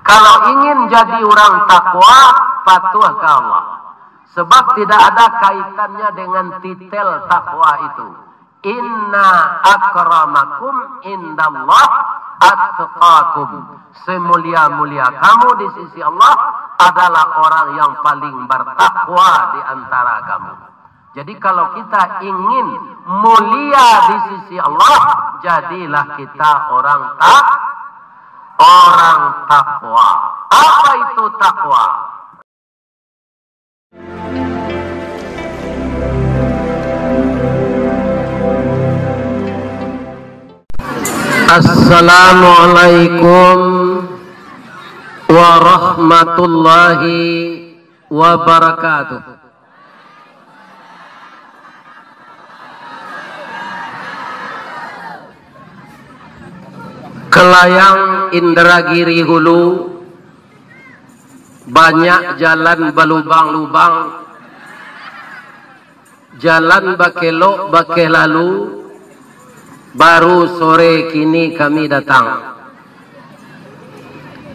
Kalau ingin jadi orang takwa, patuh ke Allah. Sebab tidak ada kaitannya dengan titel takwa itu. Inna akramakum indallah atqakum. Semulia-mulia kamu di sisi Allah adalah orang yang paling bertakwa di antara kamu. Jadi kalau kita ingin mulia di sisi Allah, jadilah kita orang takwa. Apa itu takwa? Assalamualaikum warahmatullahi wabarakatuh. Kelayang Indragiri Hulu, banyak jalan berlubang-lubang, jalan bakelok bakel lalu. Baru sore kini kami datang.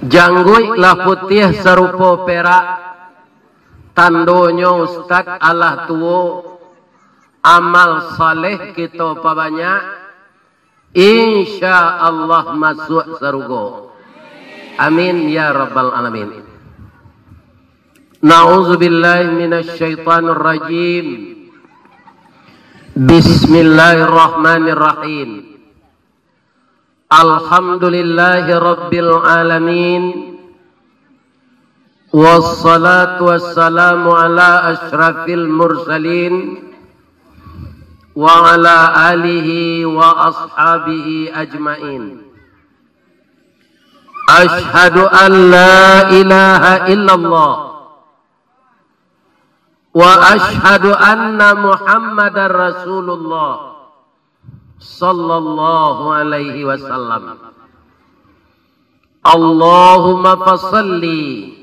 Jangguik lah putih serupa perak, tandonyo Ustaz Allah tuwo, amal saleh kita banyak, insya Allah masuk surga. Amin ya rabbal alamin. Na'udzubillahi minasyaitonir rajim. Bismillahirrahmanirrahim. Alhamdulillahi rabbil alamin. Wassalatu wassalamu ala ashrafil mursalin wa ala alihi wa ashabihi ajmain. Ashhadu an la ilaha illallah wa ashhadu anna Muhammadar Rasulullah sallallahu alaihi wasallam. Allahumma fasalli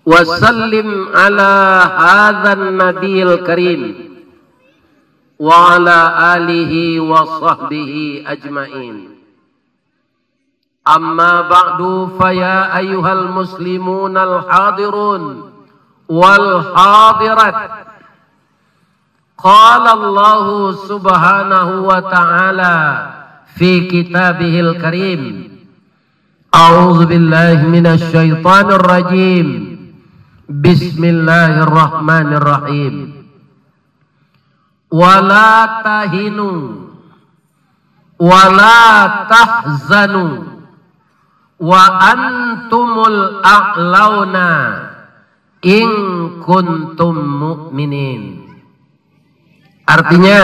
wa sallim ala hadzal nabiyil karim wa ala alihi wa sahbihi ajmain. Amma ba'du, fa ya ayyuhal muslimun al hadirun wal hadirat. Qala Allah subhanahu wa ta'ala fi kitabihil karim. A'udzu billahi minasy syaithanir rajim. Bismillahirrahmanirrahim. Wala tahinu wala tahzanu wa antumul a'launa in kuntum mu'minin. Artinya,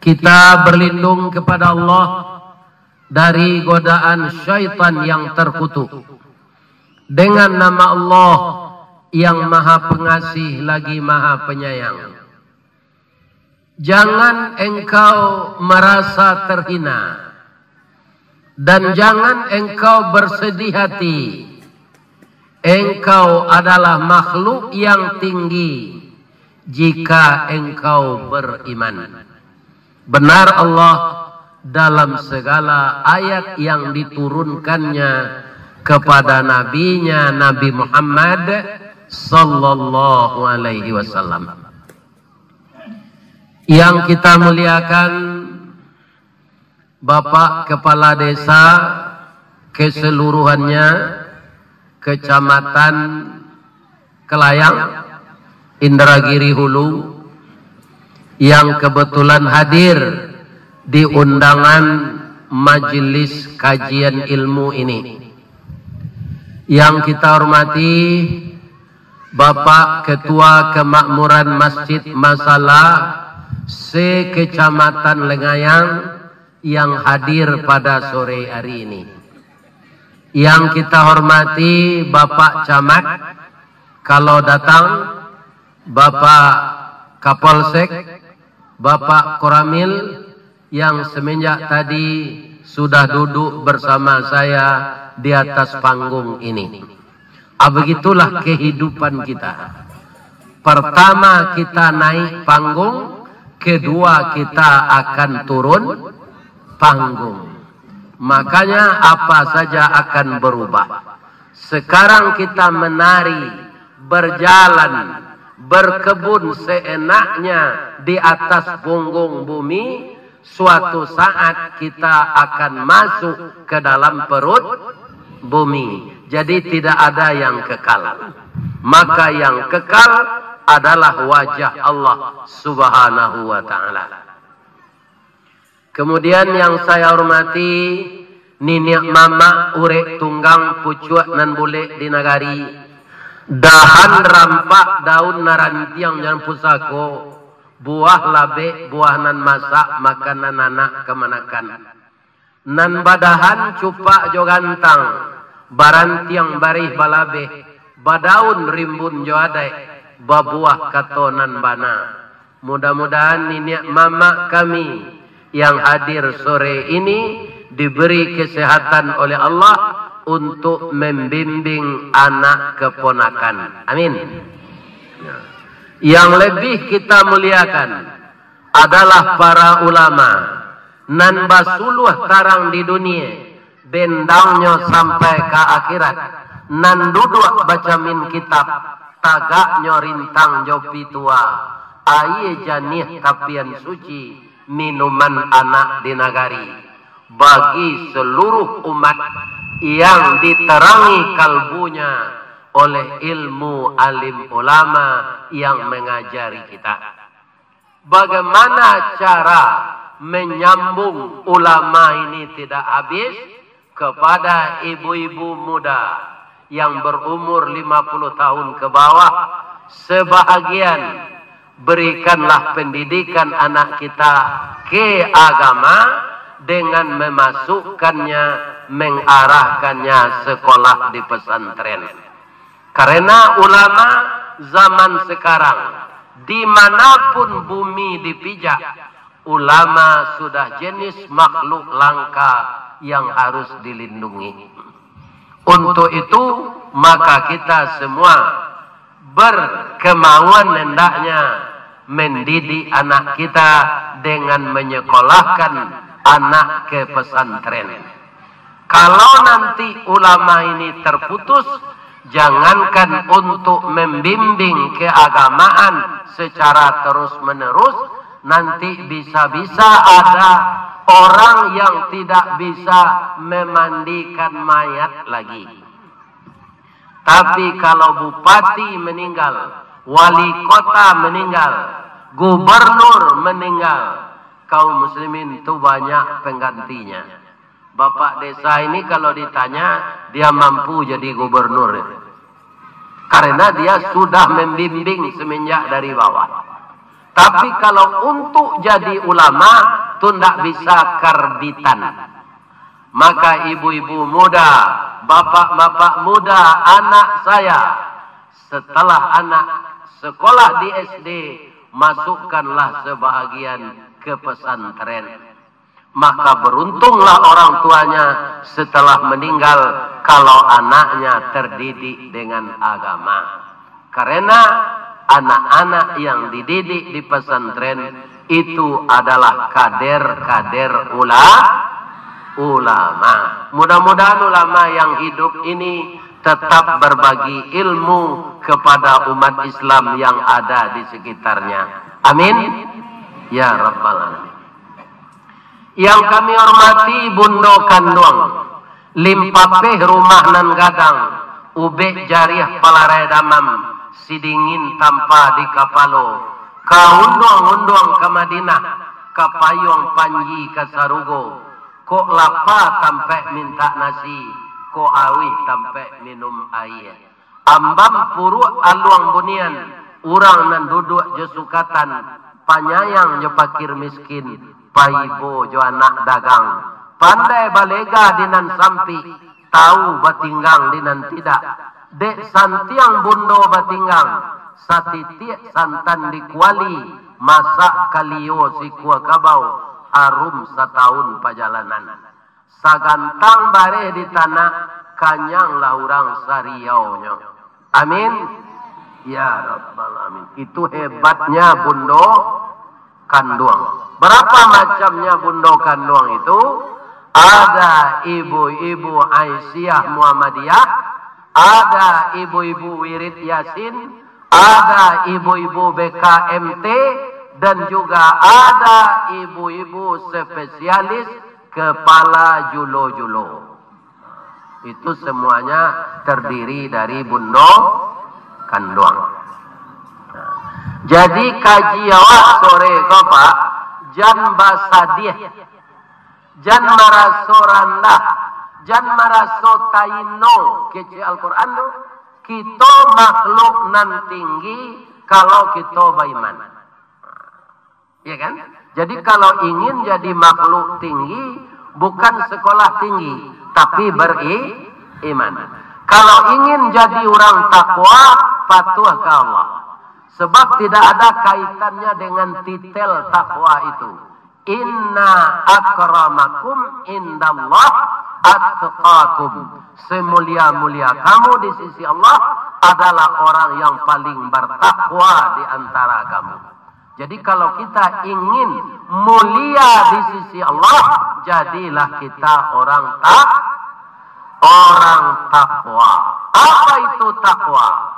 kita berlindung kepada Allah dari godaan syaitan yang terkutuk dengan nama Allah yang maha pengasih lagi maha penyayang. Jangan engkau merasa terhina dan jangan engkau bersedih hati. Engkau adalah makhluk yang tinggi jika engkau beriman. Benar Allah dalam segala ayat yang diturunkannya kepada nabinya Nabi Muhammad sallallahu alaihi wasallam. Yang kita muliakan Bapak Kepala Desa keseluruhannya, Kecamatan Kelayang Indragiri Hulu, yang kebetulan hadir di undangan majelis kajian ilmu ini. Yang kita hormati Bapak Ketua Kemakmuran Masjid Masalah se-Kecamatan Lengayang yang hadir pada sore hari ini. Yang kita hormati Bapak Camat, kalau datang Bapak Kapolsek, Bapak Koramil yang semenjak tadi sudah duduk bersama saya di atas panggung ini. Begitulah kehidupan kita. Pertama kita naik panggung, kedua kita akan turun panggung. Makanya apa saja akan berubah. Sekarang kita menari, berjalan, berkebun seenaknya di atas punggung bumi. Suatu saat kita akan masuk ke dalam perut bumi. Jadi tidak ada yang kekal. Maka yang kekal adalah wajah Allah Subhanahu wa ta'ala. Kemudian yang saya hormati, niniak mama urek tunggang pucuak nan boleh di nagari. Dahan rampak daun narantiang yang pusako. Buah labe, buah nan masak, makanan anak kemanakan. Nan badahan cupak jo gantang, barantiang barih balabe, badaun rimbun jo adai, babuah katonan bana. Mudah-mudahan niniak mama kami yang hadir sore ini diberi kesehatan oleh Allah untuk membimbing anak keponakan. Amin. Yang lebih kita muliakan adalah para ulama. Nan basuluh tarang di dunia, bendangnya sampai ke akhirat. Nan duduk baca min kitab, tagaknya rintang jopi tua. Aye janih tapian suci, minuman anak di nagari. Bagi seluruh umat yang diterangi kalbunya oleh ilmu alim ulama yang mengajari kita. Bagaimana cara menyambung ulama ini tidak habis kepada ibu-ibu muda yang berumur 50 tahun ke bawah. Sebahagian berikanlah pendidikan anak kita ke agama dengan memasukkannya, mengarahkannya sekolah di pesantren. Karena ulama zaman sekarang, dimanapun bumi dipijak, ulama sudah jenis makhluk langka yang harus dilindungi. Untuk itu, maka kita semua berkemauan hendaknya mendidik anak kita dengan menyekolahkan anak ke pesantren. Kalau nanti ulama ini terputus, jangankan untuk membimbing keagamaan secara terus-menerus, nanti bisa-bisa ada orang yang tidak bisa memandikan mayat lagi. Tapi kalau bupati meninggal, wali kota meninggal, gubernur meninggal, kaum muslimin itu banyak penggantinya. Bapak desa ini kalau ditanya, dia mampu jadi gubernur. Karena dia sudah membimbing semenjak dari bawah. Tapi kalau untuk jadi ulama, itu tidak bisa karbitan. Maka ibu-ibu muda, bapak-bapak muda, anak saya, setelah anak sekolah di SD, masukkanlah sebahagian ke pesantren. Maka beruntunglah orang tuanya setelah meninggal kalau anaknya terdidik dengan agama. Karena anak-anak yang dididik di pesantren itu adalah kader-kader ulama. Mudah-mudahan ulama yang hidup ini tetap berbagi ilmu kepada umat Islam yang ada di sekitarnya. Amin. Ya Rabbal Alamin. Yang kami hormati Bundo Kanduang, limpapeh rumah nan gadang, ube jariah palarai damam, sidingin tanpa di kapalo, kaundong-undong ke Madinah, kapayong panji ke Sarugo, kok lapa tampe minta nasi, kok awi tampe minum air. Ambam puru aluang bunian, urang nan duduk jesukatan, panyayang je pakir miskin, paibo jo anak dagang, pandai balega dinan sampi, tahu batinggang dinan tidak, dek santiang bundo batinggang, satitiak santan di kuali, masak kalio si kuah kabau, arum setahun perjalanan. Sagantang bare di tanah, kanyanglah orang sariaunya. Amin. Ya Rabbal Alamin. Itu hebatnya Bundo Kanduang. Berapa macamnya Bundo Kanduang itu? Ada ibu-ibu Aisyah Muhammadiyah, ada ibu-ibu Wirid Yasin, ada ibu-ibu BKMT, dan juga ada ibu-ibu spesialis kepala julo-julo. Itu semuanya terdiri dari bundo kanduang. Jadi kaji awak sore ko Pak, jan basadih, jan maraso randah, jan maraso taino kece Al-Quran tu, kita makhluk nan tinggi kalau kita beriman. Ya kan? Jadi kalau ingin jadi makhluk tinggi, bukan sekolah tinggi, tapi beriman. Kalau ingin jadi orang takwa, patuh ke Allah. Sebab tidak ada kaitannya dengan titel takwa itu. Inna akramakum indallah atqakum. Semulia-mulia kamu di sisi Allah adalah orang yang paling bertakwa di antara kamu. Jadi kalau kita ingin mulia di sisi Allah, jadilah kita orang takwa. Apa itu takwa?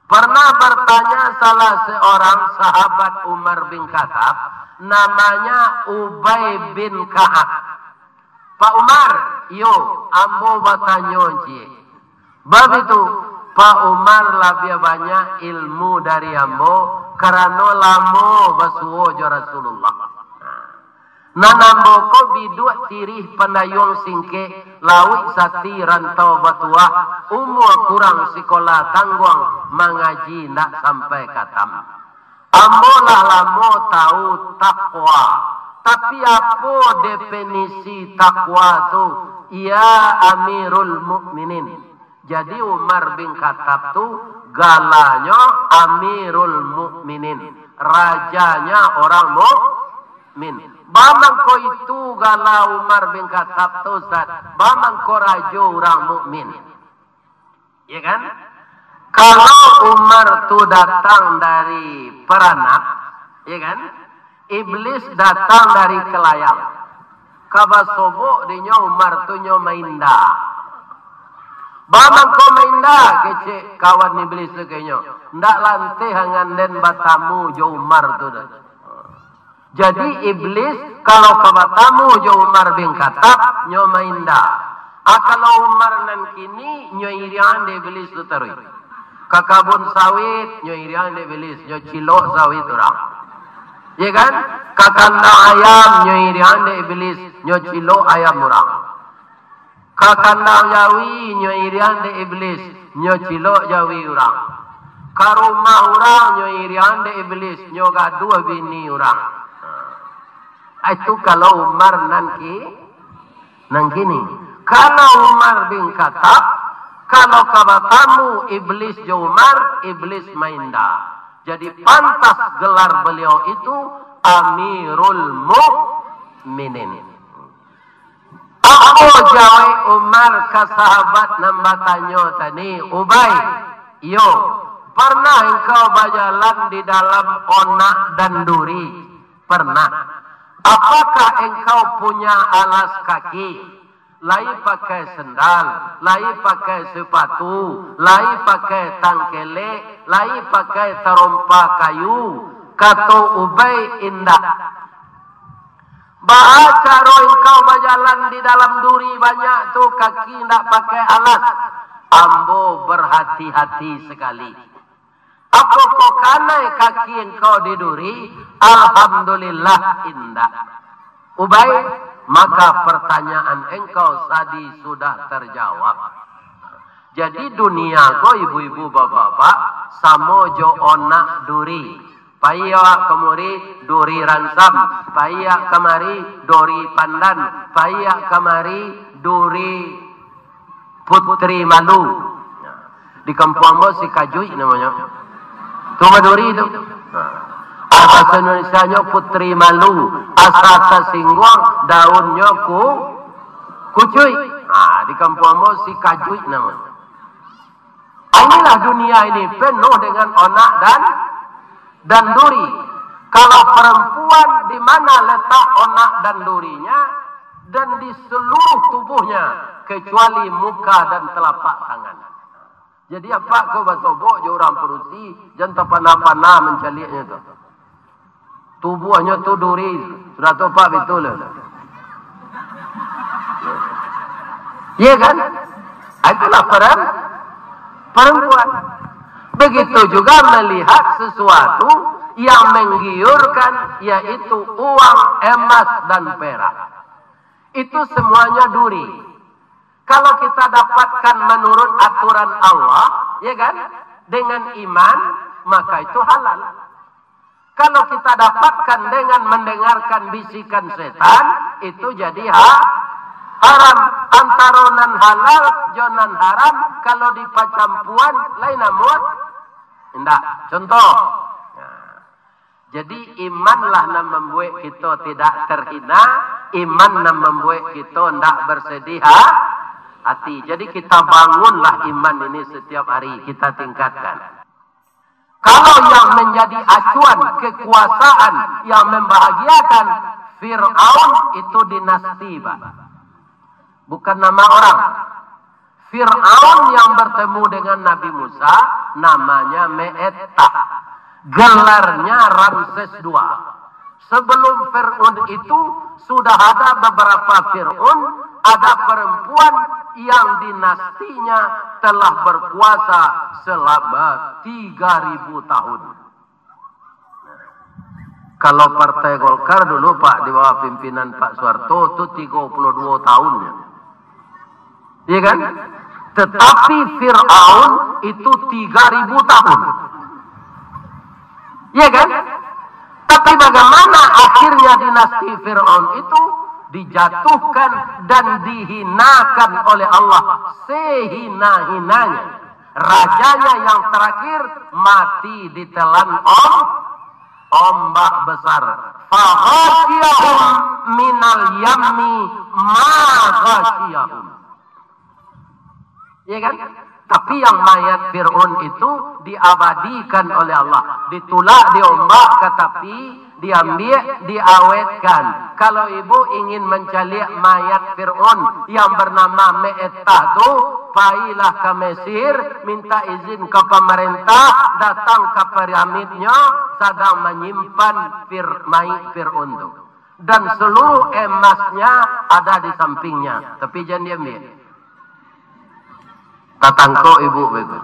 Pernah bertanya salah seorang sahabat Umar bin Khattab, namanya Ubay bin Ka'ab. Pak Umar, yo, ambo bertanya je. Bab itu, Pak Umar lebih banyak ilmu dari ambo, karena lama basuo jo Rasulullah. Nanambo ko biduk tirih pandayung singke, lawik sati rantau batuah, umur kurang sekolah tangguang, mengaji nak sampai katam. Ambo lah lamo tahu takwa. Tapi apa definisi takwa tu? Ya Amirul Mukminin. Jadi Umar bin Khattab tu galanya Amirul Mukminin, rajanya orang mukmin. Bamang ko itu gala Umar bin Khattab tu Ustaz, bamang ko rajo orang mukmin. Ya kan? Kalau Umar tu datang dari peranak, ya kan? Iblis datang dari kelayang. Kabasobo dinyo Umar tu nyo mainda. Bamang ko mainda kece kawan iblis tu kenyo. Ndak lante hangan den batamu jo Umar tu dah. Jadi iblis kalau kabatamu jo Umar bin Khattab nyo mainda. Kalau Umar nan kini nyo irian de iblis tu terui. Kakabun sawit nyo irian de iblis nyo cilok sawit orang. Ya kan? Kakandang ayam nyo irian de iblis nyo cilok ayam orang. Kakandang jawi nyo irian de iblis nyo cilok jawi orang. Karumah orang nyo irian de iblis nyo gaduh bini orang. Itu kalau Umar nang kini. Kalau Umar bin Khattab, kalau kabatamu iblis jo Umar, iblis mainda. Jadi pantas gelar beliau itu Amirul Mukminin. Aku jawab Umar ke sahabat nambatanyo tadi, Ubay, yo, pernah engkau berjalan di dalam onak dan duri? Pernah. Apakah engkau punya alas kaki? Lai pakai sendal, lai pakai sepatu, lai pakai tangkele, lai pakai terompa kayu. Kata Ubay, indah. Baca roh engkau berjalan di dalam duri banyak tu kaki tidak pakai alas. Ambo berhati-hati sekali. Apa kau kanai kaki engkau di duri? Alhamdulillah indah. Ubay, maka pertanyaan engkau tadi sudah terjawab. Jadi dunia ko ibu-ibu bapak-bapak samo jo onak duri. Paya kemari duri ransam, paya kemari duri pandan, paya kemari duri putri malu. Di kampung mo si Kajuy namanya. Tuma duri itu. Bahasa Indonesia-nya putri malu, asal singgong, daunnya kucuy. Nah, di kampung mo si Kajuy namanya. Inilah dunia ini penuh dengan onak dan duri. Kalau perempuan di mana letak onak dan durinya? dan di seluruh tubuhnya kecuali muka dan telapak tangan. Jadi apa kau bertobok je orang perusi jangan panah-panah mencaliknya tu. Tubuhnya tu duri sudah tu pak betul. Ya kan? Itulah perempuan. Begitu juga melihat sesuatu yang menggiurkan, yaitu uang, emas, dan perak. Itu semuanya duri. Kalau kita dapatkan menurut aturan Allah, ya kan, dengan iman, maka itu halal. Kalau kita dapatkan dengan mendengarkan bisikan setan, itu jadi haram. Antaronan halal, jonan haram. Kalau di pacampuan, lain namun tidak. Contoh. Jadi imanlah yang membuat kita tidak terhina. Iman yang membuat kita tidak bersedih hati. Jadi kita bangunlah iman ini setiap hari. Kita tingkatkan. Kalau yang menjadi acuan kekuasaan yang membahagiakan Fir'aun itu dinasti, Pak. Bukan nama orang. Fir'aun yang bertemu dengan Nabi Musa namanya Me'etah. Gelarnya Ramses II. Sebelum Fir'aun itu sudah ada beberapa Fir'aun, ada perempuan yang dinastinya telah berkuasa selama 3.000 tahun. Kalau Partai Golkar dulu Pak di bawah pimpinan Pak Soeharto itu 32 tahunnya. Iya kan? Tetapi Fir'aun itu 3.000 tahun. Iya kan? Tapi bagaimana akhirnya dinasti Fir'aun itu dijatuhkan dan dihinakan oleh Allah sehina-hinanya. Rajanya yang terakhir mati ditelan ombak besar. Faghashiyahum minal yammi ma ghashiyahum. Ya kan? Tapi yang mayat Fir'aun itu diabadikan oleh Allah. Ditulak, diombak, tetapi diambil, diawetkan. Kalau ibu ingin mencalik mayat Fir'aun yang bernama Me'etah itu, pailah ke Mesir, minta izin ke pemerintah, datang ke piramidnya, sedang menyimpan mayat Fir'aun itu. Dan seluruh emasnya ada di sampingnya. Tapi jangan diambil. Tatangko ibu begitu.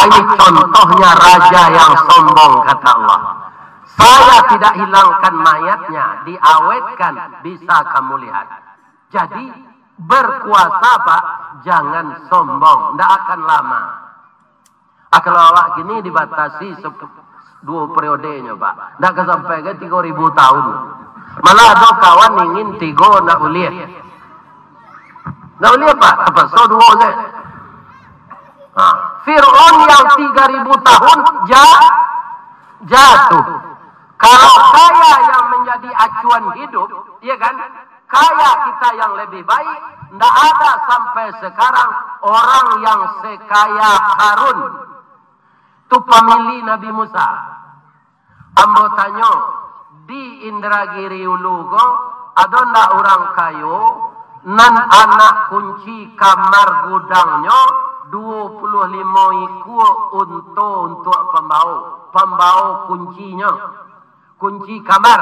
Ini contohnya raja yang sombong, kata Allah. Saya tidak hilangkan mayatnya, diawetkan, bisa kamu lihat. Jadi berkuasa Pak, jangan sombong, tidak akan lama. Kalau awak kini dibatasi 2 periodenya Pak, tidak akan sampai ke 3.000 tahun. Malah ada kawan ingin 3 nak uliah. Nak uliah Pak, apa so 2 je. Fir'aun yang 3.000 tahun jatuh. Kalau kaya yang menjadi acuan hidup, ya kan? Kaya kita yang lebih baik, tidak ada sampai sekarang orang yang sekaya Harun. Itu pemilih Nabi Musa. Ambo tanya, di Indragiri Ulugo, ada ndak orang kayo, nan anak kunci kamar gudangnya, 25 iku untuk pembau kuncinya, kunci kamar.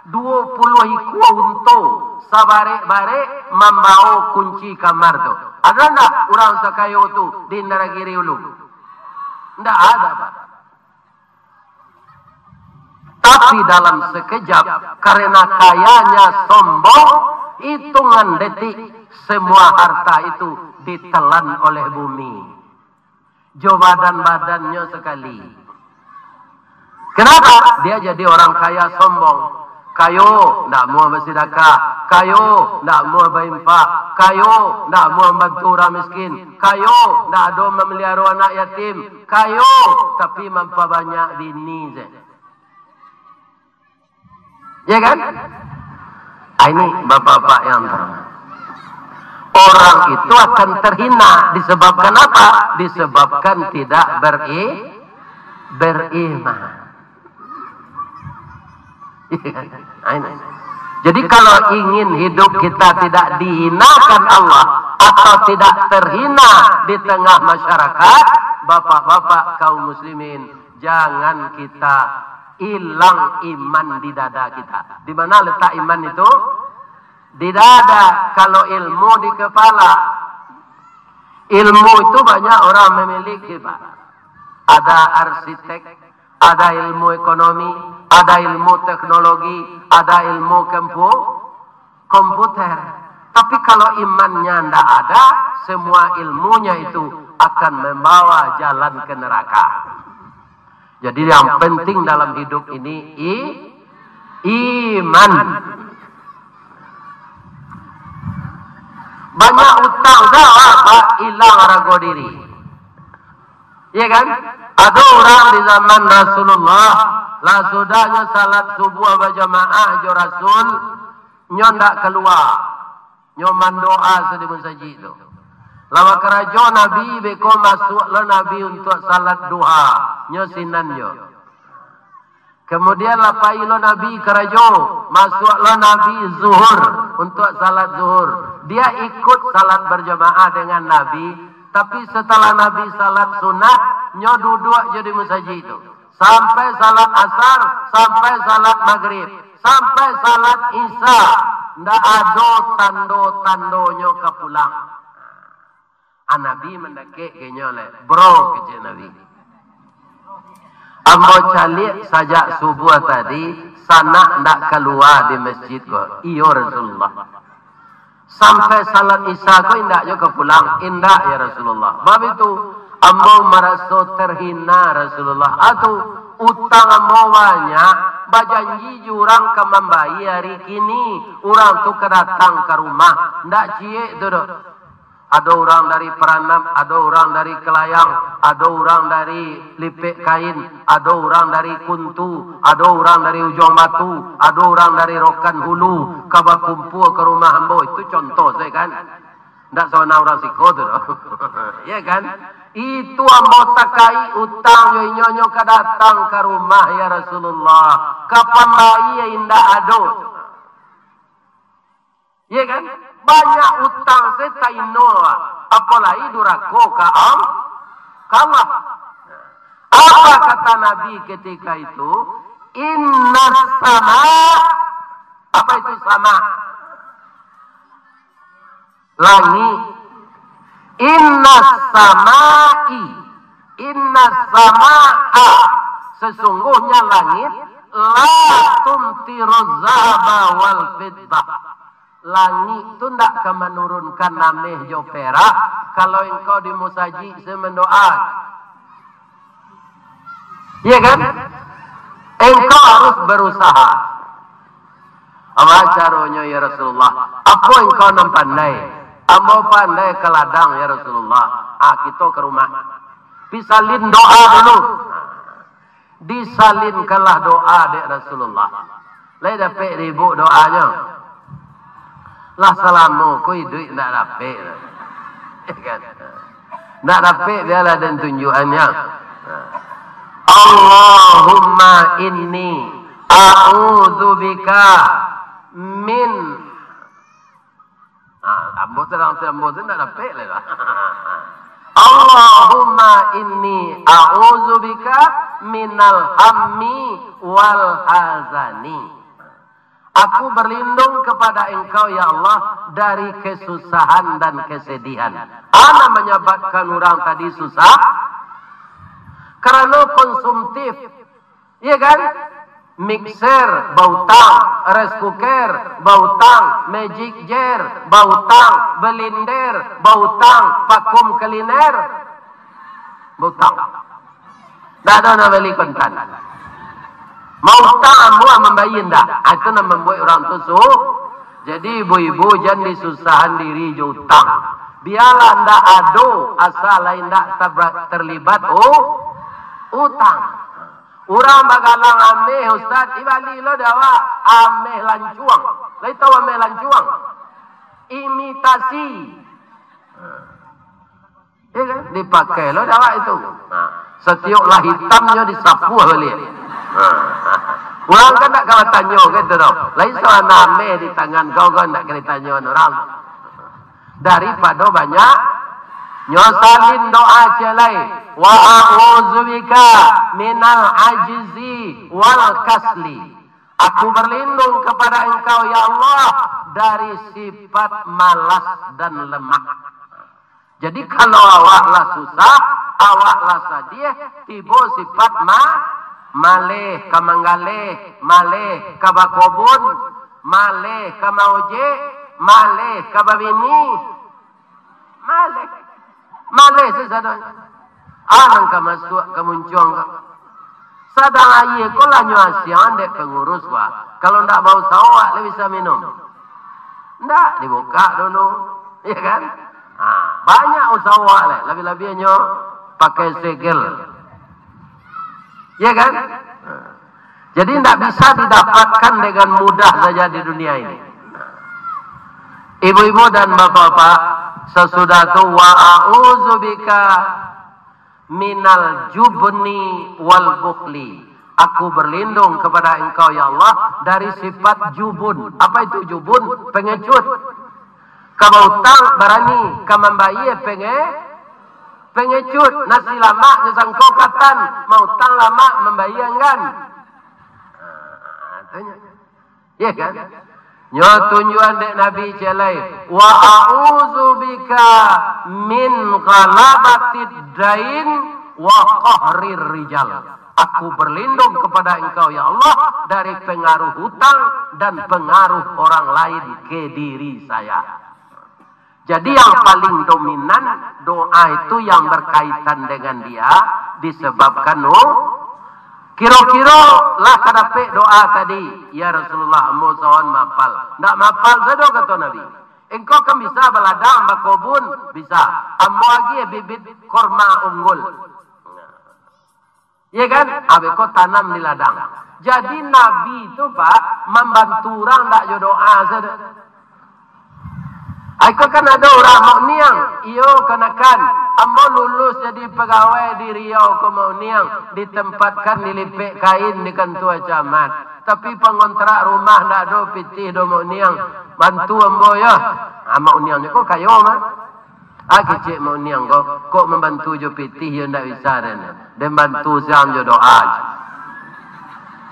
20 iku untuk sabare-bare membawa kunci kamar tu. Ada enggak orang sakayo tu di Indragiri Ulu? Enggak ada Pak. Tapi dalam sekejap karena kayanya sombong, hitungan detik semua harta itu ditelan oleh bumi. Badan-badannya sekali. Kenapa? Dia jadi orang kaya sombong. Kayo tidak mau bersedekah. Kayo tidak mau berinfak. Kayo tidak mau membantu orang miskin. Kayo tidak ada memelihara anak yatim. Kayo tapi memperbanyak bini. Ya kan? Ini bapak-bapak yang terhormat. Orang itu akan terhina disebabkan apa? Disebabkan tidak beriman. Jadi kalau ingin hidup kita tidak dihinakan Allah atau tidak terhina di tengah masyarakat, bapak-bapak kaum muslimin, jangan kita hilang iman di dada kita. Di mana letak iman itu? Di dada. Kalau ilmu di kepala. Ilmu itu banyak orang memiliki, Pak. Ada arsitek, ada ilmu ekonomi, ada ilmu teknologi, ada ilmu komputer. Tapi kalau imannya tidak ada, semua ilmunya itu akan membawa jalan ke neraka. Jadi yang penting dalam hidup ini iman. Banyak utang Pak, hilang raga diri. Iya kan? Ada orang di zaman Rasulullah, lah sudahnya salat subuh berjamaah jo Rasul, nyo ndak keluar. Nyo mandoa sedih saji itu. Lama kerajo Nabi beko masuk lo Nabi untuk salat duha, nyo sinan nyo. Kemudian lapai lo Nabi kerajo, masuk lo Nabi zuhur untuk salat zuhur. Dia ikut salat berjamaah dengan Nabi, tapi setelah Nabi salat sunat, nyo duduk jadi musaji itu. Sampai salat asar, sampai salat maghrib, sampai salat isya, ndak ada tando nyo ke pulang. Nabi mendekik ke nyo le, bro kece Nabi. Ambo calik sajak subuh tadi, sana ndak keluar di masjid ko. Iyo Rasulullah. Sampai salat isya ko indak yo ke pulang, indak ya Rasulullah. Bab itu ambo merasa terhina Rasulullah. Atau utang ambo banyak, bajanji jurang ke membayi hari kini, orang tu kedatang ke rumah, ndak cie tu dok. Ada orang dari Peranam, ada orang dari Kelayang, ada orang dari Lipek Kain, ada orang dari Kuntu, ada orang dari Ujung Batu, ada orang dari Rokan Hulu, kabah kumpul ke rumah ambo. Itu contoh saya kan. Tidak seorang orang siko tu. Ya kan? Itu ambo takai utang nyo kedatang ke rumah ya Rasulullah. Kapan bayi ya indah ado. Ya kan? Banyak utang setaino, apalagi durako kaam, kalah. Apa kata Nabi ketika itu? Inna sama, apa itu sama? Langit. Inna sama'a, sesungguhnya langit la tumtiruz zahaba wal fiddah. Langit itu tidak akan menurunkan nameh jo perak kalau engkau di musaji semendoa. Iya kan? Engkau harus berusaha. Apa caranya ya Rasulullah? Apa engkau nam pandai? Ambo pandai ke ladang ya Rasulullah. Kita ke rumah. Disalin doa dulu. Disalinkanlah doa dek Rasulullah. Lai dapat ribu doanya. Lah salamu ku duit nak dapat. Kan? Nak dapat biarlah dan tunjukannya. Allahumma inni a'udzubika min ambo terang nak dapat lah. Allahumma inni a'udzubika minal hammi wal hazani. Aku berlindung kepada engkau ya Allah dari kesusahan dan kesedihan. Apa menyebabkan orang tadi susah? Karena konsumtif. Iya kan? Mixer, bautang, rice cooker, bautang, magic jar, bautang, blender, bautang, vakum cleaner, bautang. Tak ada nak beli kontan. Mau utang ambo membayar tak? Itu nak membuat orang tu Jadi ibu-ibu jangan disusahan diri utang. Biarlah ndak ado asal lain ndak terlibat utang. Orang bagalang ameh ustaz ibali lo dawa ameh lancuang. Lai tahu ameh lancuang? Imitasi. Ya kan? Dipakai lo dawa itu. Setiap lah hitamnya disapu balik. Orang kan nak kau tanya gitu tau. Lain soal nama di tangan kau kan nak kena tanya orang. Daripada banyak nyosalin doa celai. Wa a'udzubika minal ajzi wal kasli. Aku berlindung kepada engkau ya Allah dari sifat malas dan lemah. Jadi kalau awaklah susah, awaklah sadia tiba sifat maleh kamanggaleh, maleh kabakobun, maleh kamauje, maleh kababini, maleh sesadanya. Anang kamasuk kemuncung. Sadang aye ko lah nyuasian dek pengurus wa. Kalau ndak bau sawak le bisa minum. Ndak dibuka dulu, ya kan? Banyak usaha le, lebih-lebihnya pakai segel. Ya kan? Jadi ndak bisa didapatkan dengan mudah saja di dunia ini. Ibu-ibu dan bapak-bapak, sesudah itu wa a'udzubika minal jubni wal bukhli. Aku berlindung kepada engkau ya Allah dari sifat jubun. Apa itu jubun? Pengecut. Kamu utang berani, kamu bayar pengecut. Nasi lama nyesang kokatan, mau utang lama membayangkan. Ya kan? Nyo tunjuan dek Nabi celai. Wa a'udzubika min ghalabatid dain wa qahrir rijal. Aku berlindung kepada engkau ya Allah dari pengaruh hutang dan pengaruh orang lain ke diri saya. Jadi yang paling dominan doa itu yang berkaitan dengan dia disebabkan kira-kira lah kadape doa tadi. Ya Rasulullah, ambo sawan mapal. Ndak mapal saja kata Nabi. Engkau kan bisa beladang bakobun, bisa. Ambo lagi bibit korma unggul. Ya kan? Abe kau tanam di ladang. Jadi Nabi itu Pak membantu orang ndak jo doa saja. Aku kan ada orang mau niang, iyo kenakan, ambo lulus jadi pegawai di Riau ke mau niang, ditempatkan di lipek kain di kantua camat. Tapi pengontrak rumah ndak ada pitih do mau niang, bantu ambo ya. Mau niang ni kok kayo mah? Kecik mau niang kok membantu jo pitih yo ndak bisa dan bantu siang jo doa.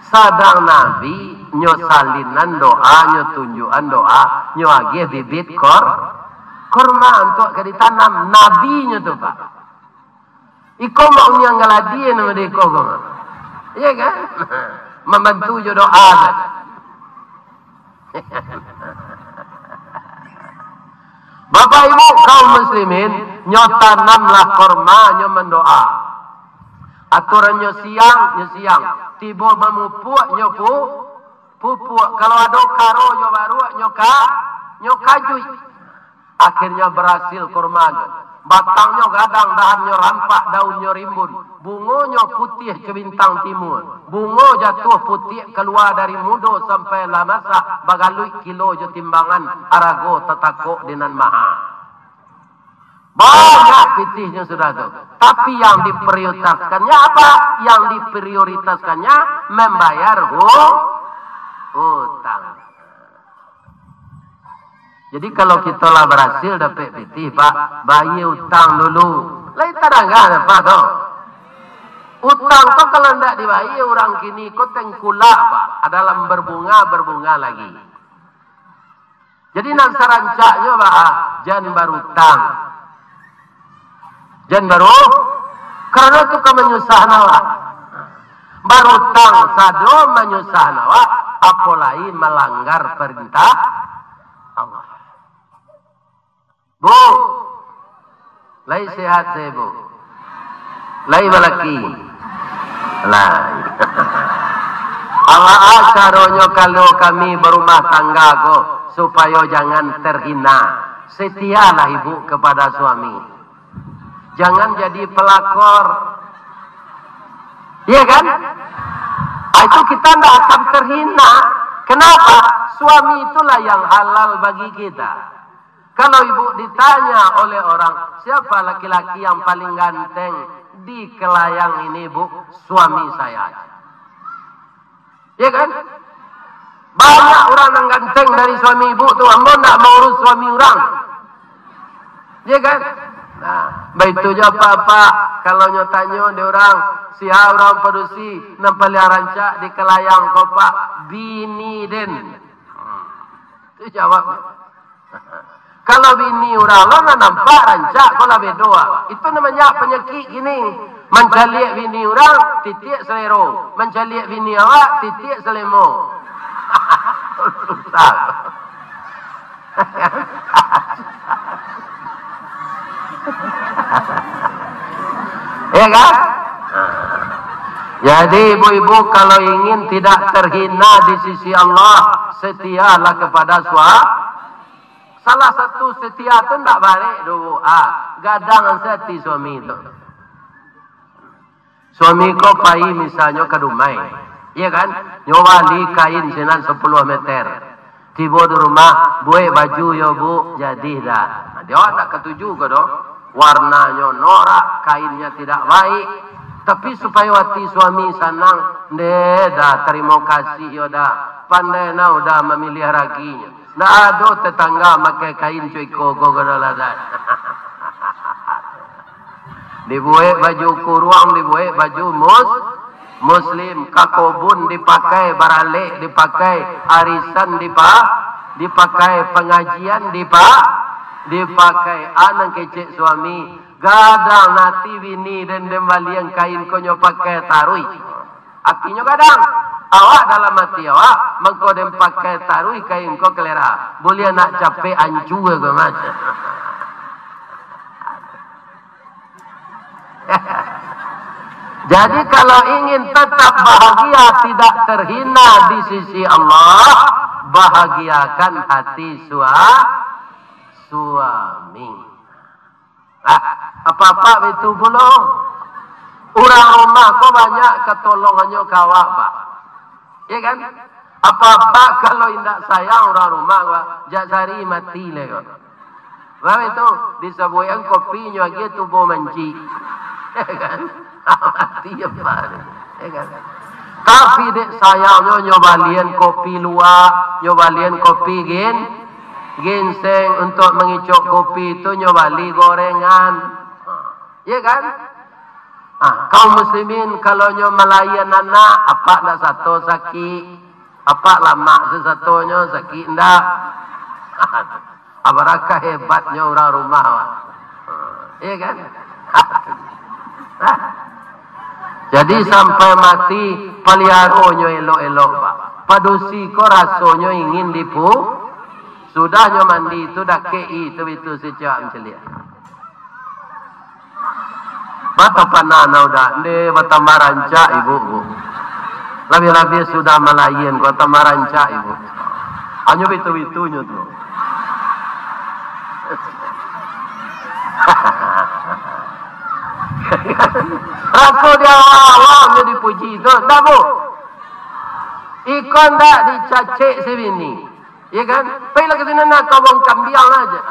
Sadang Nabi nyo salinan doa, nyo tunjukan doa, nyo agi bibit korma untuk ke ditanam. Nabinya tu Pak. Iko mau nyang galadi nama dia iko kok. Iya kan? Membantu jo doa. Bapak Ibu kaum muslimin, nyo tanamlah korma, nyo mendoa. Aturan nyo siang, tiba memupuk nyo pupuk. Kalau ada karo nyo baru nyo kajui. Akhirnya berhasil kurma. Batangnya gadang, dahannya rampak, daunnya rimbun. Bungonya putih ke bintang timur. Bungo jatuh putih keluar dari mudo sampai lamasa. Bagalui kilo je timbangan arago tetako dengan maha. Banyak pitihnya sudah tu. Tapi yang diprioritaskannya apa? Yang diprioritaskannya membayar hutang. Jadi kalau kita lah berhasil dapat pitih Pak, bayar hutang dulu. Lain terangkan apa tu? Hutang tu kalau tidak dibayar orang kini kau tengkulak Pak. Dalam berbunga lagi. Jadi nak sarancaknya Pak, jangan berhutang. Jangan baru, karena itu kau menyusah nawa. Berhutang sado menyusah nawa, apalagi melanggar perintah Allah. Bu, lai sehat saya bu, lai balaki, lai. Allah acaronya kalau kami berumah tangga ko supaya jangan terhina. Setialah ibu kepada suami. Jangan jadi pelakor. Iya kan? Itu kita tidak akan terhina. Kenapa? Suami itulah yang halal bagi kita. Kalau ibu ditanya oleh orang, siapa laki-laki yang paling ganteng di kelayang ini bu? Suami saya. Ya kan? Banyak orang yang ganteng dari suami ibu tu, ambo nak mau urus suami orang. Ya kan? Nah, baitu je apa-apa kalau nyo tanyo dia orang siha orang produksi nampali rancak di kelayang ko pak bini den. Itu jawab. Kalau bini orang lo nak nampak rancak ko la bedoa. Itu namanya penyakit gini. Mencaliak bini orang titik selero, mencaliak bini awak titik selemo. Susah. Ya kan? Jadi ibu-ibu kalau ingin tidak terhina di sisi Allah, setialah kepada suami. Salah satu setia tu tak balik dulu. Gadang seti suami itu. Suami ko pai misalnya ke rumah. Ya kan? Nyowali kain sinan 10 meter. Tiba di rumah, buat baju ya bu, jadi dah. Nah, dia nak ketujuh ke doh? Warnanya norak, kainnya tidak baik. Tapi supaya wati suami senang, dah terima kasih ya dah. Pandai na udah memilih raginya. Nah ada tetangga pakai kain cuy koko dah. Dibuat baju kurung, dibuat baju Muslim, kakobun dipakai, baralik dipakai, arisan dipakai, pengajian dipakai, anak kecil suami, gadang nanti bini dan dembalian kain konyo pakai tarui. Artinya gadang, awak dalam hati awak, mengko dem pakai tarui kain ko kelera, boleh nak capek ancu ke macam. Jadi kalau ingin tetap bahagia tidak terhina di sisi Allah, bahagiakan hati suami. Apa-apa itu pula. Orang rumah kau banyak ketolongannya kawak pak. Ya kan? Apa-apa kalau tidak sayang orang rumah kau jari mati lego. Bapak itu disebutkan kopinya gitu bo menci. Ya kan? Mati apa? Ya kan? Tapi dek sayangnya nyobalian kopi luar, nyobalian kopi ginseng untuk mengicok kopi itu nyobali gorengan. Ya kan? Kaum muslimin kalau nyomalayan anak apa nak satu sakit, apa lama sesatunya sakit ndak. Apakah hebatnya orang rumah? Ya kan? Jadi sampai mati peliharonyo elok-elok pak. Padusi ko rasonyo ingin dipu. Sudahnya mandi itu dah kei itu sejak mencelia. Bata panana udah de bata maranca ibu. Lebih-lebih sudah melayan kota maranca ibu. Hanya itu-itunya tuh. Rasul dia awalnya dipuji itu, dah bu. Ikon tak dicacik sebini, ya kan? Pergilah ke sini nak kawang kambiang aja.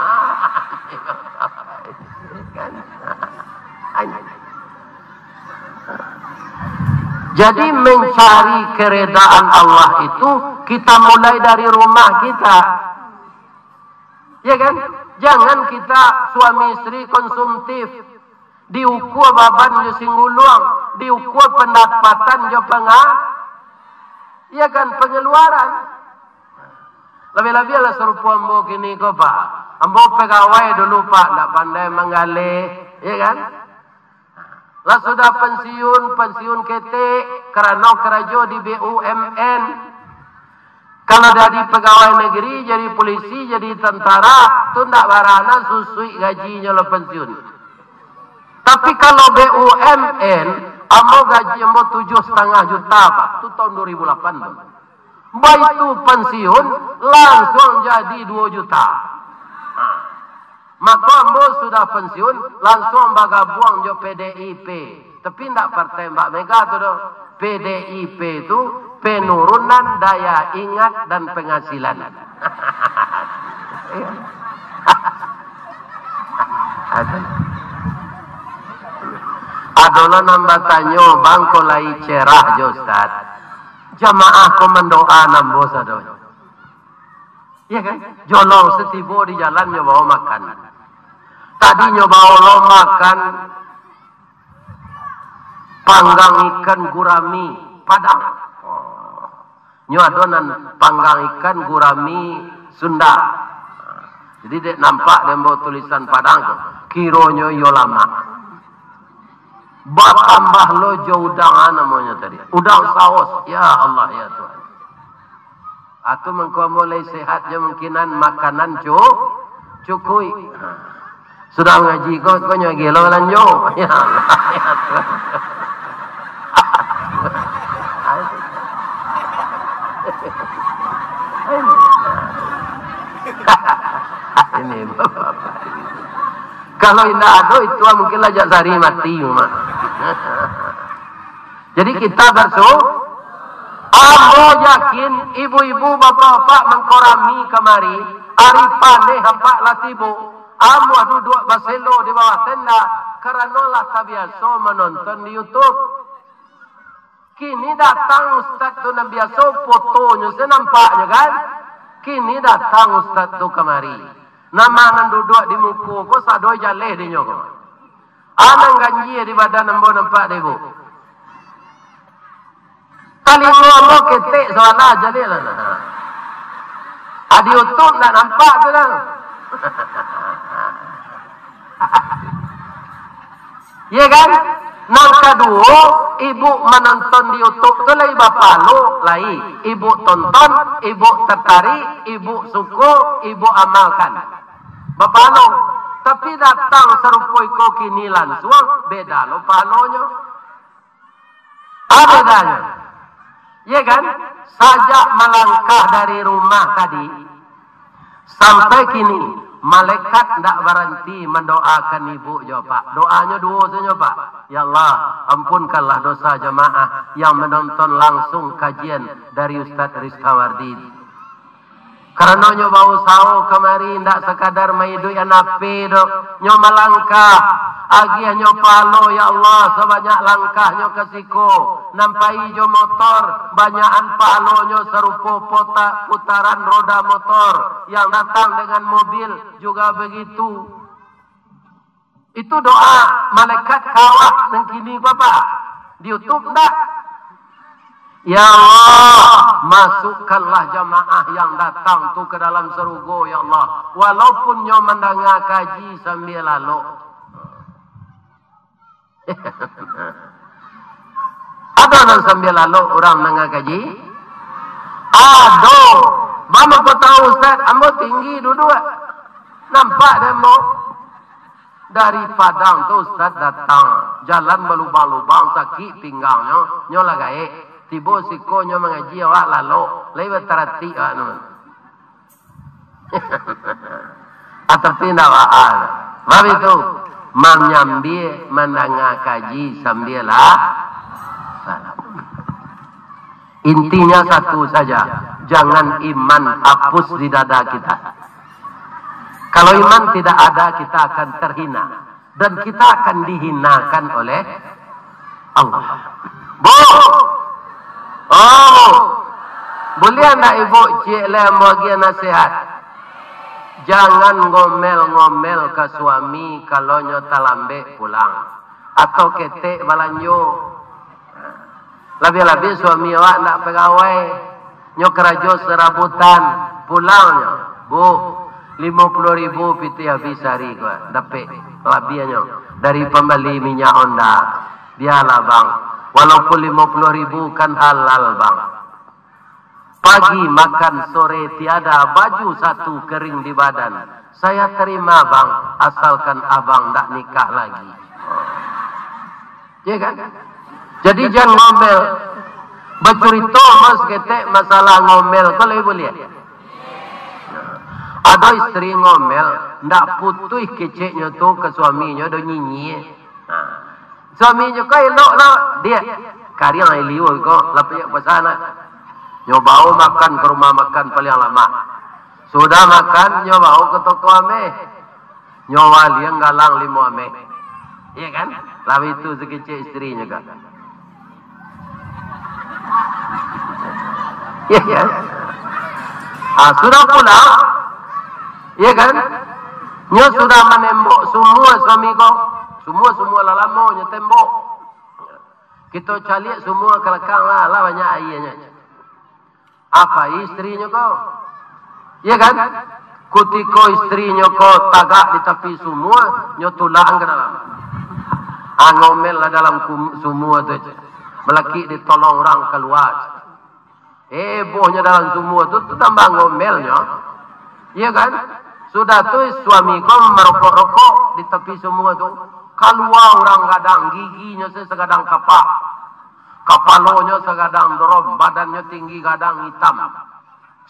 Jadi mencari keredaan Allah itu kita mulai dari rumah kita, ya kan? Jangan kita suami istri konsumtif. Diukur baban jo singguluang, diukur pendapatan jo ya kan pengeluaran. Lebih-lebih lah serupa ambo kini ko pak. Ambo pegawai dulu pak, tak pandai menggali, ya kan? Lah sudah pensiun ketik, kerana kerja di BUMN. Kalau dari pegawai negeri, jadi polisi, jadi tentara, tu tak barana susui gajinya lo pensiun. Tapi kalau BUMN, ambo gaji ambo 7,5 juta pak, itu tahun 2008. Begitu pensiun, langsung jadi 2 juta. Maka ambo sudah pensiun, langsung bagabung jo PDIP. Tapi tidak partai Mbak Mega tu dong. PDIP itu penurunan daya ingat dan penghasilan. Adolah nambah tanyo bangko lai cerah jo Ustaz. Jamaah ko mendoa nambo sadonya. Iya kan? Jolong setibo di jalan nyoba makan. Tadi nyoba lo makan panggang ikan gurami Padang. Nyoadonan panggang ikan gurami Sunda. Jadi dek nampak dembo tulisan Padang tu. Kironyo yo lama. Tambah lo jo udang namanya tadi. Udang saus. Ya Allah ya Tuhan. Aku mengkau mulai sehat je mungkinan makanan cukui. Sudah ngaji kau nyagi lo lanjo. Ya Allah ya Tuhan. Ini bapak. Kalau tidak ada itu mungkin lajak sari mati mak. Jadi kita Ambo yakin ibu-ibu bapak-bapak mengkorami kemari aripane hampak latibu. Ambo duduk baselo di bawah tenda karena lah tabiaso menonton di YouTube. Kini datang Ustaz tu yang biasa fotonya saya nampaknya kan. Kini datang Ustaz tu kemari. Nama nan duduk di muku ko sadoi jaleh di nyoko. Anang ganji di badan ambo nampak dego. Kali ngomong ketek soalnya jaleh lah. Adi YouTube nak nampak tu dah. Ya kan? Nang kedua, ibu menonton di YouTube tu lai bapak lo lai. Ibu tonton, ibu tertarik, ibu suka, ibu amalkan. Bapak lo, tapi datang serupoi ko kini langsung beda lo palonya. Apa bedanya? Ya kan? Sajak melangkah dari rumah tadi sampai kini malaikat tidak berhenti mendoakan ibu jo Pak. Doanya dua saja Pak. Ya Allah, ampunkanlah dosa jamaah yang menonton langsung kajian dari Ustaz Rizkawardi. Karena nyoba usaha kemari tidak sekadar maidu yang napi do. Nyoba langkah. Agi nyoba lo ya Allah sebanyak langkah nyo kesiko. Nampai jo motor. Banyakan palonyo serupa putaran roda motor. Yang datang dengan mobil juga begitu. Itu doa malaikat kawat nang kini Bapak. Di YouTube enggak? Ya Allah, masukkanlah jamaah yang datang tu ke dalam surga ya Allah. Walaupun nyo mendengar kaji sambil lalu. Ada orang sambil lalu orang mendengar kaji? Ada. Mama kau tahu Ustaz, ambo tinggi duduk. Nampak demo? Dari Padang tu Ustaz datang. Jalan berlubang-lubang sakit pinggangnya. Nyo lagai. Tibo sikonyo mengaji awak lalu lewat terati anu. Ataupun awak Bapak itu menyambil mendengar kaji sambil salam. Intinya satu saja, jangan iman hapus di dada kita. Kalau iman tidak ada, kita akan terhina dan kita akan dihinakan oleh Allah. Boleh anda ibu cik lem bagi nasihat. Jangan ngomel-ngomel ke suami kalau nyo talambe pulang atau ketek balanyo. Lebih-lebih suami awak nak pegawai nyo kerajo serabutan pulangnya. Bu, 50.000 piti habis hari gua dapat lebihnya dari pembeli minyak Honda. Biarlah bang. Walaupun 50.000 kan halal bang. Pagi makan, sore tiada, baju satu kering di badan. Saya terima bang, asalkan abang tak nikah lagi. Ya kan? Jadi jangan ngomel. Bercerita mas ketek masalah ngomel. Kalau ibu lihat. Ada istri ngomel, ndak putus keceknya tu ke suaminya, do nyinyi. Suaminya kau elok lah dia karya liu kau lapik pasana nyobau makan ke rumah makan paling lama sudah makan nyobau ke toko ame nyowa liang galang 5 ame iya kan lalu itu sekecil istrinya kan Ya kan? Sudah pulang, ya kan? Nyo sudah menembok semua suami kau, semua lalamo nyo tembok. Kita cari semua kelakang lah banyak airnya. Apa istrinya kau? Ya kan? Kutiko istrinya kau tagak di tepi semua, nyo tulang ke dalam. Ngomel lah dalam semua tu. Melaki ditolong orang keluar. Hebohnya dalam semua tu tambah ngomelnya. Ya kan? Sudah tu suami kau merokok-rokok di tepi semua tu. Keluar orang kadang giginya segadang kapak. Kepalanya segadang drop, badannya tinggi kadang hitam.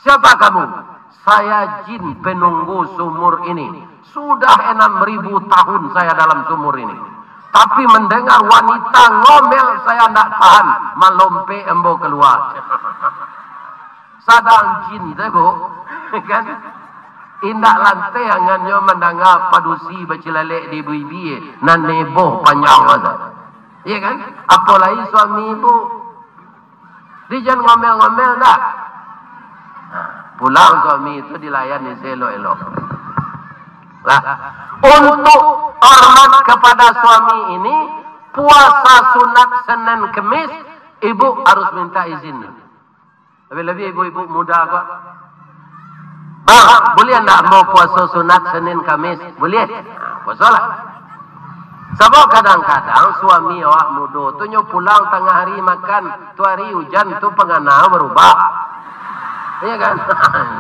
Siapa kamu? Saya jin penunggu sumur ini. Sudah 6.000 tahun saya dalam sumur ini. Tapi mendengar wanita ngomel saya tidak tahan. Melompe embo keluar. Sadang jin tu kan? Indak lantai hangannya mendengar padusi bacilalek di ibu-ibu nan neboh panjang aja. Iya kan? Apalagi suami ibu. Dia jangan ngomel-ngomel dah. Pulang suami itu dilayani selok-elok. Lah, untuk hormat kepada suami ini, puasa sunat Senin Kemis, ibu harus minta izin. Lebih-lebih ibu-ibu muda kok. Boleh tak mau puasa sunat Senin Kamis? Boleh. Puasa lah. Sebab kadang-kadang suami awak muda tu nyo pulang tengah hari makan, tu hari hujan tu penganau berubah. Iya kan?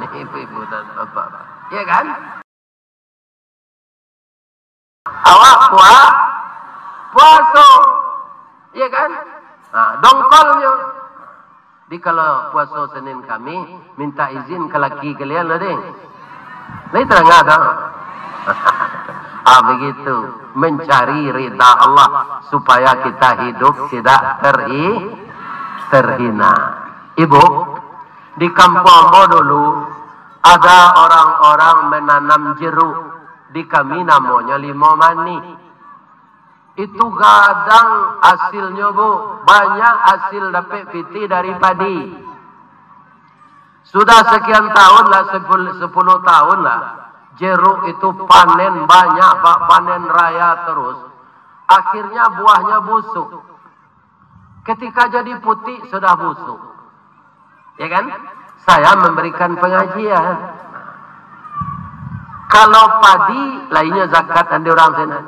Ini ibu-ibu dan bapak. Iya kan? Awak puasa. Iya kan? Dongkolnya. Di kalau puasa Senin kami minta izin ke laki kalian lah deh. Ini terang ada. Begitu mencari ridha Allah supaya kita hidup tidak terhina. Ibu, di kampung dulu ada orang-orang menanam jeruk. Di kami namanya limau mani. Itu kadang hasilnya bu, banyak hasil dapat piti dari padi. Sudah sekian tahun lah, 10 tahun lah, jeruk itu panen banyak, pak, panen raya terus. Akhirnya buahnya busuk. Ketika jadi putih sudah busuk. Ya kan? Saya memberikan pengajian. Kalau padi lainnya zakat dan orang sana.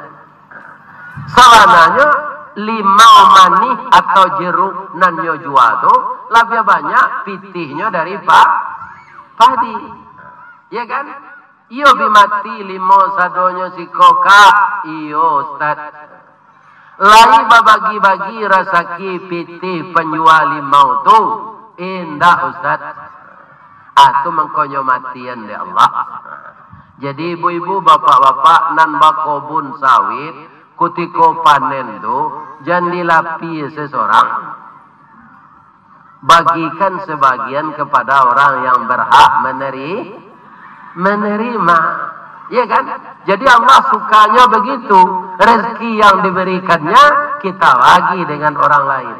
Salananya limau mani atau jeruk nan nyo jual tu lebih banyak pitihnya dari padi. Ya kan? Iyo bimati limau sadonyo si koka. Iyo Ustaz. Lai babagi-bagi rasaki pitih penjual limau tu. Indah Ustaz. Itu mengkonyo matian de Allah. Jadi ibu-ibu bapak-bapak nan bakobun sawit. Kutiko panen tu jangan dilapi seseorang. Bagikan sebagian kepada orang yang berhak menerima. Ya kan? Jadi Allah sukanya begitu. Rezeki yang diberikannya kita bagi dengan orang lain.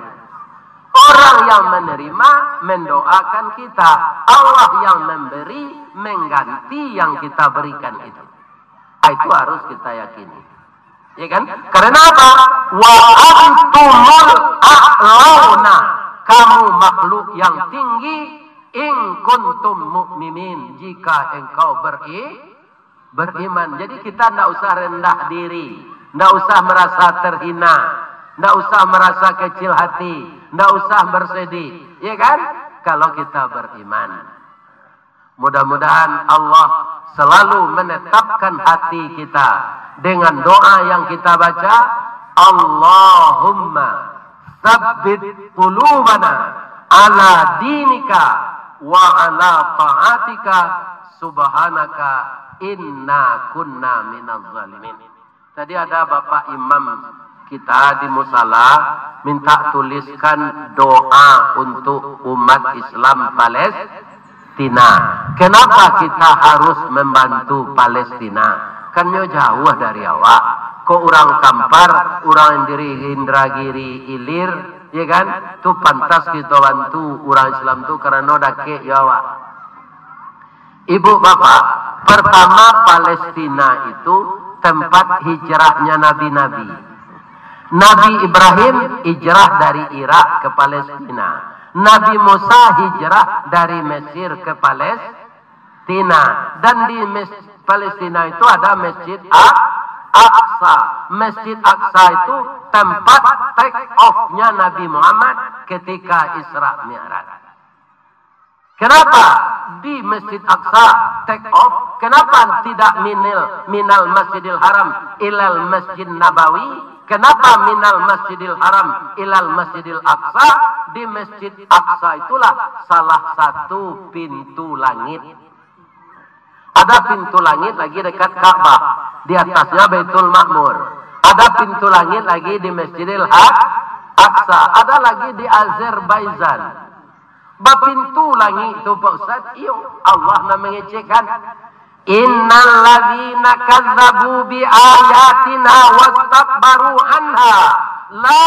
Orang yang menerima mendoakan kita. Allah yang memberi mengganti yang kita berikan itu. Itu harus kita yakini. Ya kan? Karena apa? Wa antumul a'launa. Kamu makhluk yang tinggi. In kuntum mu'minin. Jika engkau beriman. Jadi kita tidak usah rendah diri. Tidak usah merasa terhina. Tidak usah merasa kecil hati. Tidak usah bersedih. Ya kan? Kalau kita beriman. Mudah-mudahan Allah selalu menetapkan hati kita. Dengan doa yang kita baca, Allahumma tsabbit qulubana ala dinika wa ala ta'atika subhanaka inna kunna minaz zalimin. Tadi ada Bapak Imam kita di musala minta tuliskan doa untuk umat Islam Palestina. Kenapa kita harus membantu Palestina? Kan jauh dari awak. Kok orang Kampar, orang dari Indragiri Ilir, Ya kan? Tu pantas kita bantu orang Islam tu karena dake Jawa. Ibu bapak, pertama Palestina itu tempat hijrahnya nabi-nabi. Nabi Ibrahim hijrah dari Irak ke Palestina. Nabi Musa hijrah dari Mesir ke Palestina. Dan di Palestina itu ada Masjid Aqsa. Masjid Aqsa itu tempat take off-nya Nabi Muhammad ketika Isra Mi'raj. Kenapa di Masjid Aqsa take off? Kenapa tidak minal Masjidil Haram ilal Masjid Nabawi? Kenapa minal Masjidil Haram ilal Masjidil Aqsa? Di Masjid Aqsa itulah salah satu pintu langit. Ada pintu langit lagi dekat Ka'bah, di atasnya Baitul Ma'mur. Ada pintu langit lagi di Masjidil Aqsa, ada lagi di Azerbaijan. Bapintu langit itu Pak Ustaz, iyo Allah nak mengecekan. Innal ladzina kadzabu bi ayatina wastakbaru anha la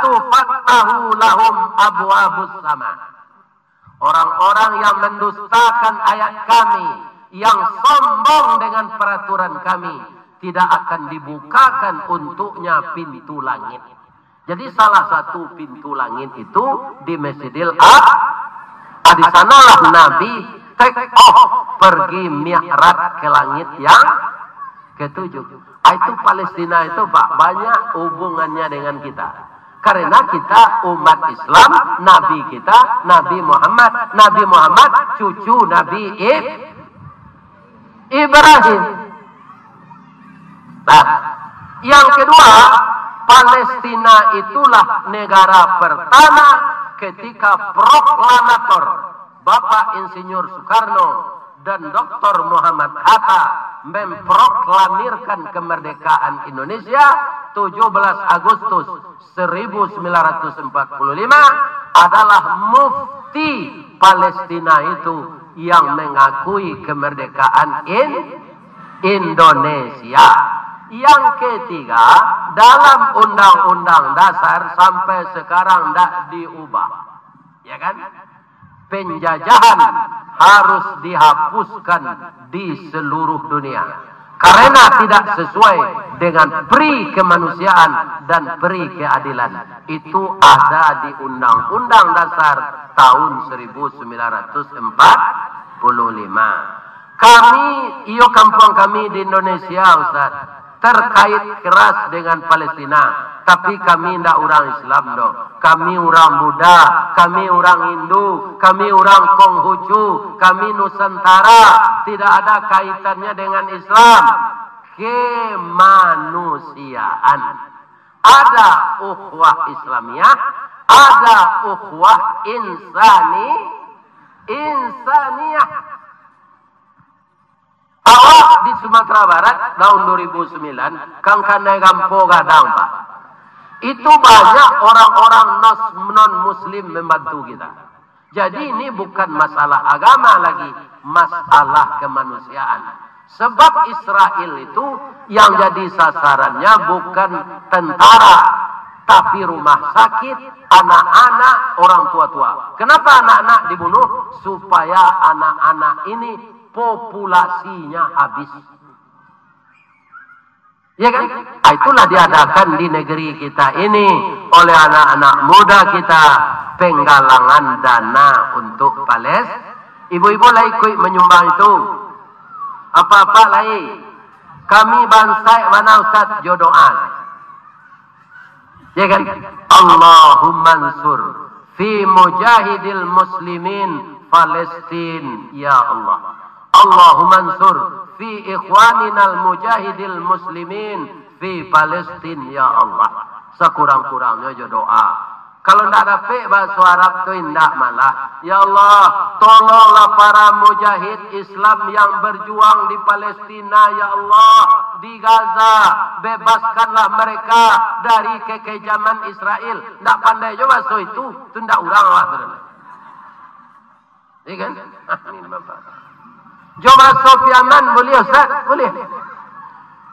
tufattahu lahum abwabus sama. Orang-orang yang mendustakan ayat kami, yang sombong dengan peraturan kami, tidak akan dibukakan untuknya pintu langit. Jadi salah satu pintu langit itu di Masjidil Aqsa. Di sanalah Nabi take off pergi mi'raj ke langit yang ketujuh. Itu Palestina itu Pak banyak hubungannya dengan kita. Karena kita umat Islam, Nabi kita Nabi Muhammad cucu Nabi Ibrahim. Nah, yang kedua, Palestina itulah negara pertama ketika proklamator Bapak Insinyur Soekarno dan Dr. Muhammad Hatta memproklamirkan kemerdekaan Indonesia 17 Agustus 1945 adalah mufti Palestina itu yang mengakui kemerdekaan Indonesia. Yang ketiga, dalam Undang-Undang Dasar sampai sekarang tidak diubah. Ya kan? Penjajahan harus dihapuskan di seluruh dunia. Karena tidak sesuai dengan pri kemanusiaan dan pri keadilan. Itu ada di Undang-Undang Dasar tahun 1945. Kami, kampung kami di Indonesia Ustaz, terkait keras dengan Palestina, tapi kami tidak orang Islam doh. Kami orang Buddha, kami orang Hindu, kami orang Konghucu, kami Nusantara, tidak ada kaitannya dengan Islam. Kemanusiaan. Ada ukhuwah Islamiyah, ada ukhuwah insaniyah. Awak di Sumatera Barat tahun 2009 kang kana gampo gadang Pak. Itu banyak orang-orang non-muslim membantu kita. Jadi ini bukan masalah agama lagi, masalah kemanusiaan. Sebab Israel itu yang jadi sasarannya bukan tentara, tapi rumah sakit, anak-anak, orang tua-tua. Kenapa anak-anak dibunuh? Supaya anak-anak ini populasinya habis. Ya kan? Itulah diadakan di negeri kita ini oleh anak-anak muda kita penggalangan dana untuk Palestina. Ibu-ibu lah ikut menyumbang itu. Apa-apa lagi. Kami bangsa mana Ustaz jodohan. Ya kan? Allahumma ansur fi mujahidil muslimin Palestin ya Allah. Allahumma ansur fi ikhwaninal mujahidil muslimin fi Palestin ya Allah. Sekurang-kurangnya aja doa. Kalau tidak dapat bahasa Arab itu tidak malah. Ya Allah, tolonglah para mujahid Islam yang berjuang di Palestina ya Allah, di Gaza, bebaskanlah mereka dari kekejaman Israel. Tidak pandai juga so itu tidak urang lah. Iya kan? Amin Bapak. Coba Sofiaman boleh Ustaz? Boleh.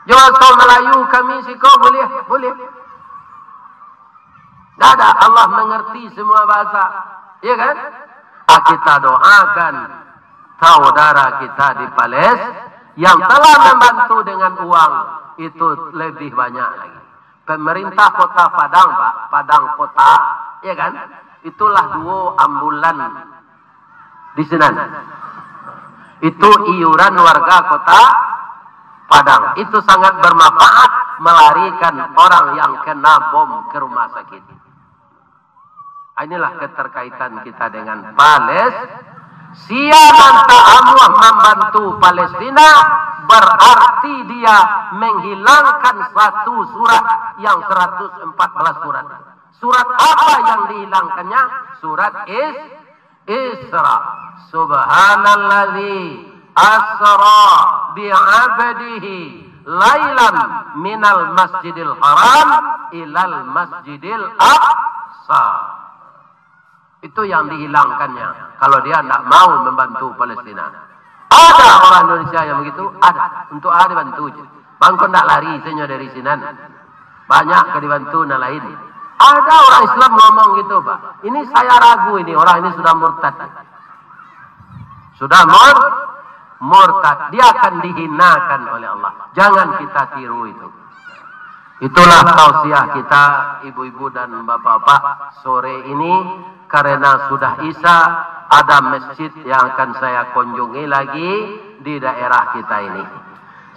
Coba so Melayu kami siko boleh? Boleh. Tidak ada, Allah mengerti semua bahasa. Iya kan? Kita doakan saudara kita di Palestina yang telah membantu dengan uang itu lebih banyak lagi. Pemerintah kota Padang, Pak, Padang kota, ya kan? Itulah 2 ambulan di sini. Itu iuran warga kota Padang. Itu sangat bermanfaat melarikan orang yang kena bom ke rumah sakit. Inilah keterkaitan kita dengan Palestina. Siapa ta'amuh membantu Palestina berarti dia menghilangkan satu surat yang 114 surat. Surat apa yang dihilangkannya? Surat Isra. Subhanalladzi asra bi'abdihi lailan minal masjidil haram ilal masjidil aqsa. Itu yang dihilangkannya kalau dia tidak mau membantu Palestina. Ada orang Indonesia yang begitu? Ada. Untuk ada bantu. Bangkon tidak lari senyum dari sini. Banyak ke dibantu yang lain. Ada orang Islam ngomong gitu, Pak. Ini saya ragu ini. Orang ini sudah murtad. Sudah murtad. Dia akan dihinakan oleh Allah. Jangan kita tiru itu. Itulah tausiah kita, ibu-ibu dan bapak-bapak, sore ini. Karena sudah Isya, ada masjid yang akan saya kunjungi lagi di daerah kita ini.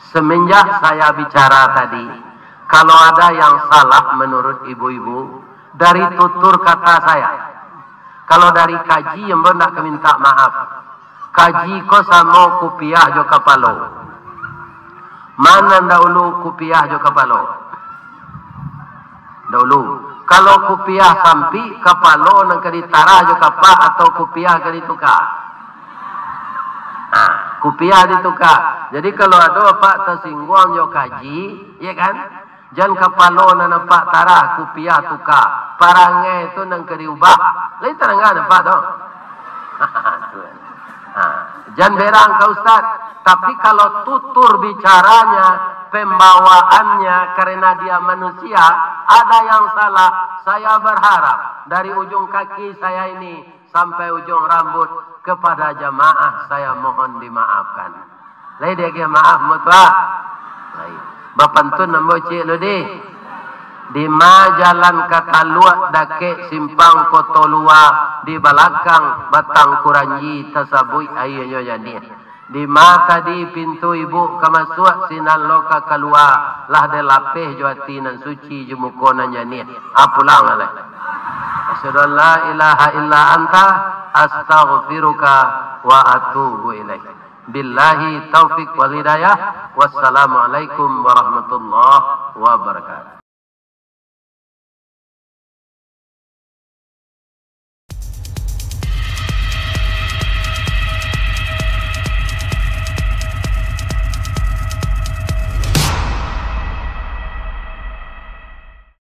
Semenjak saya bicara tadi, kalau ada yang salah menurut ibu-ibu, dari tutur kata saya. Kalau dari kaji yang benar minta maaf. Kaji ko sama kupiah jo kapalo. Mana dahulu kupiah jo kapalo? Dahulu. Kalau kupiah sampi, kapalo nang kaditara jo kapa atau kupiah kaditukar. Nah, kupiah ditukar. Jadi kalau ada apa tersinggung jo kaji, ya kan? Jangan kapalo nang nampak tara kupiah tukar. Parangai itu nang kadiubah. Lain terangkan apa dong? Jangan berang kau Ustaz. Tapi kalau tutur bicaranya, pembawaannya karena dia manusia, ada yang salah. Saya berharap dari ujung kaki saya ini sampai ujung rambut kepada jamaah saya mohon dimaafkan. Lai dia maaf mutlak. Lai. Bapantun namboci lu di majalan katalua dake simpang kotolua di belakang batang kuranji tasabui ayo jadi. Di mata di pintu ibu kamasuk sinan loka keluar lah de lapeh juati nan suci jumukonan jani apulang alai asyhadu an la ilaha illa anta astaghfiruka wa atubu ilaik. Billahi taufik wal hidayah. Wassalamu alaikum warahmatullahi wabarakatuh.